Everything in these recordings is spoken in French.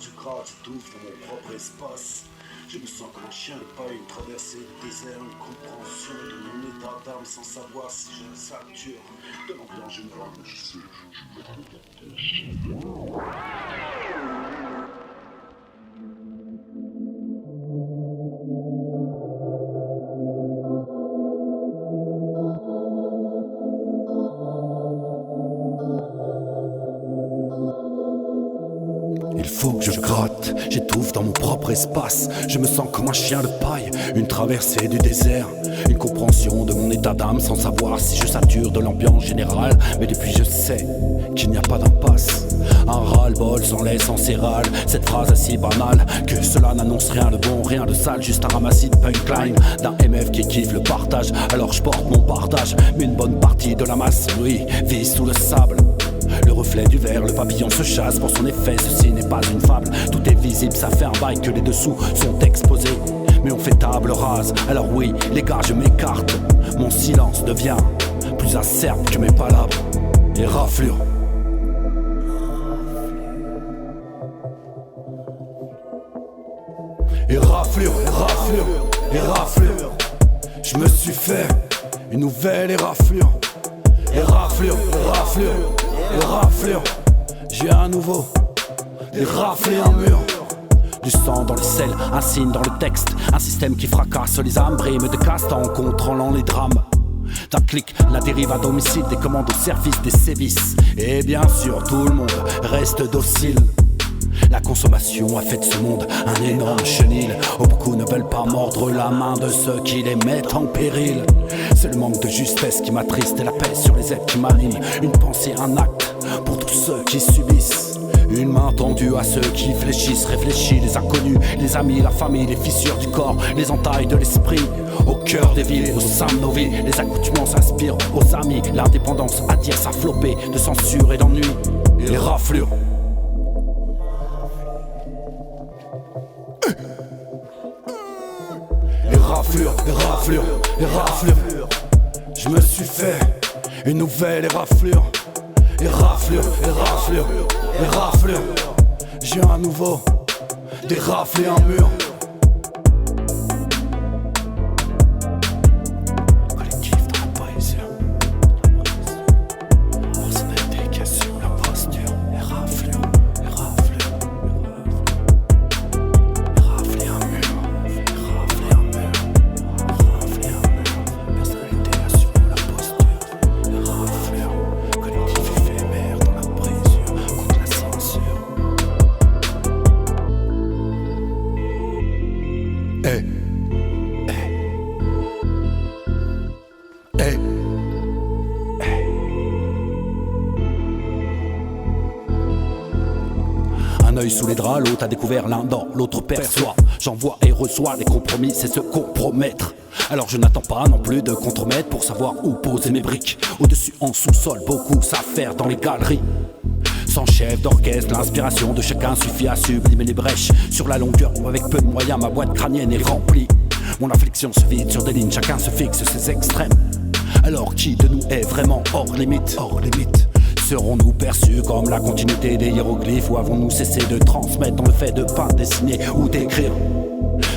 du grade, j'étouffe dans mon propre espace. Je me sens comme un chien de paille, une traversée du désert, une compréhension de mon état d'âme sans savoir si je la sature de l'ambiance générale. Je sais, Il faut que je gratte, j'étouffe dans mon propre espace. Je me sens comme un chien de paille, une traversée du désert. Une compréhension de mon état d'âme sans savoir si je sature de l'ambiance générale. Mais depuis je sais qu'il n'y a pas d'impasse. Un ras-le-bol sans lait, sans céréales. Cette phrase est si banale que cela n'annonce rien de bon, rien de sale. Juste un ramassis de punchline d'un MF qui kiffe le partage. Alors je porte mon partage, mais une bonne partie de la masse, oui, vit sous le sable. Le reflet du verre, le papillon se chasse pour son effet, ceci n'est pas une fable. Tout est visible, ça fait un bail que les dessous sont exposés. Mais on fait table rase, alors oui, les gars je m'écarte. Mon silence devient plus acerbe que mes palabres et raflure. Et raflure, et raflure, et raflure. Je me suis fait une nouvelle éraflure. Et raflure, et raflure, et raflure. J'ai un nouveau, et rafler un mur. Du sang dans les selles, un signe dans le texte. Un système qui fracasse les âmes, brime de caste en contrôlant les drames. D'un clic, la dérive à domicile, des commandes au service des sévices. Et bien sûr, tout le monde reste docile. La consommation a fait de ce monde un énorme chenil. Oh, beaucoup ne veulent pas mordre la main de ceux qui les mettent en péril. C'est le manque de justesse qui m'attriste et la paix sur les êtres qui m'alignent. Une pensée, un acte pour tous ceux qui subissent. Une main tendue à ceux qui fléchissent, réfléchis, les inconnus, les amis, la famille, les fissures du corps, les entailles de l'esprit. Au cœur des villes, au sein de nos vies, les accoutuments s'inspirent aux amis. L'indépendance attire sa flopée de censure et d'ennui. Et les raflures. Et raflure, et raflure, et raflure. Je me suis fait une nouvelle éraflure. Et raflure, et raflure, et raflure. J'ai un nouveau, des rafles et un mur. Collectif dans la poésie. Personnalité sur la posture. Et raflure, et raflure, et rafle et un mur. Et rafle et un mur. Rafle et un mur. Personnalité assure la posture. Et raflure. Collectif éphémère dans la brisure contre la censure. Hey. Hey. Hey. Un œil sous les draps, l'autre a découvert l'un dans l'autre perçoit. J'envoie et reçois, les compromis c'est se compromettre. Alors je n'attends pas non plus de contremaître pour savoir où poser mes briques. Au-dessus, en sous-sol, beaucoup s'affaire dans les galeries. Sans chef d'orchestre, l'inspiration de chacun suffit à sublimer les brèches. Sur la longueur ou avec peu de moyens, ma boîte crânienne est remplie. Mon affliction se vide sur des lignes, chacun se fixe ses extrêmes. Alors qui de nous est vraiment hors limite? Hors limite. Serons-nous perçus comme la continuité des hiéroglyphes ou avons-nous cessé de transmettre dans le fait de peindre, dessiner ou d'écrire?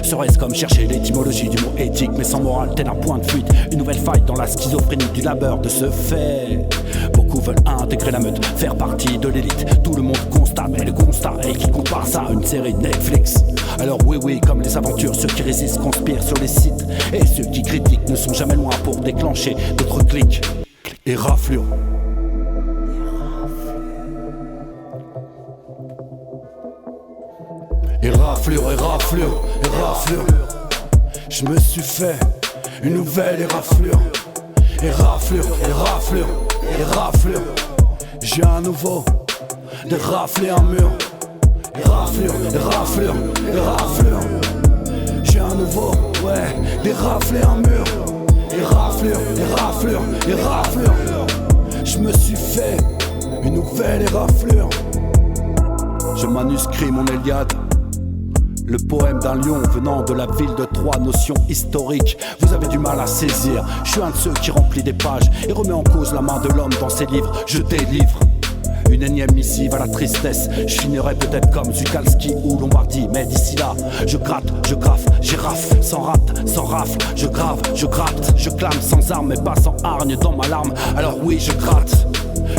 Serait-ce comme chercher l'étymologie du mot éthique, mais sans morale, tel un point de fuite? Une nouvelle faille dans la schizophrénie du labeur de ce fait. Beaucoup veulent intégrer la meute, faire partie de l'élite. Tout le monde constate, mais le constat est qui compare ça à une série Netflix. Alors oui, comme les aventures, ceux qui résistent conspirent sur les sites. Et ceux qui critiquent ne sont jamais loin pour déclencher d'autres clics. Et raflure. Et raflure, et raflure, et raflure. Je me suis fait une nouvelle éraflure. Et raflure, et raflure, et raflure. J'ai un nouveau, des rafles et un mur. Et raflure, et raflure, et raflure. J'ai un nouveau, ouais, des rafles et un mur. Et raflure, et raflure, et raflure. Je me suis fait une nouvelle éraflure. Je manuscris mon Iliade, le poème d'un lion venant de la ville de Troie, notion historique. Vous avez du mal à saisir, je suis un de ceux qui remplit des pages et remet en cause la main de l'homme dans ses livres. Je délivre Une énième missive à la tristesse. Je finirai peut-être comme Zukalski ou Lombardi. Mais d'ici là, je gratte, je graffe, girafe. Sans rate, sans rafle, je grave, je gratte. Je clame sans arme mais pas sans hargne dans ma larme. Alors oui, je gratte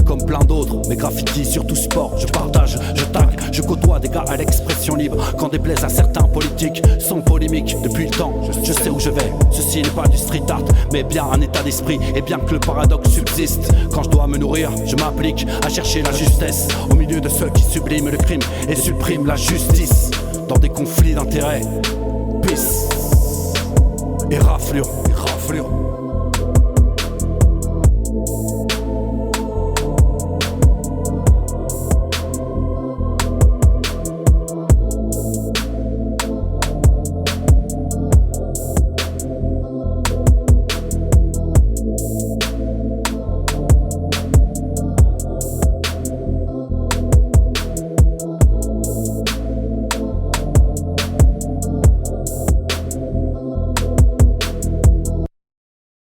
comme plein d'autres, mes graffitis sur tout sport. Je partage, je tag, je côtoie des gars à l'expression libre. Quand déplaise à certains politiques, sont polémiques. Depuis le temps, je sais où je vais. Ceci n'est pas du street art, mais bien un état d'esprit. Et bien que le paradoxe subsiste, quand je dois me nourrir, je m'applique à chercher la justesse au milieu de ceux qui subliment le crime et suppriment la justice. Dans des conflits d'intérêts, pisse et raflure, et raflure.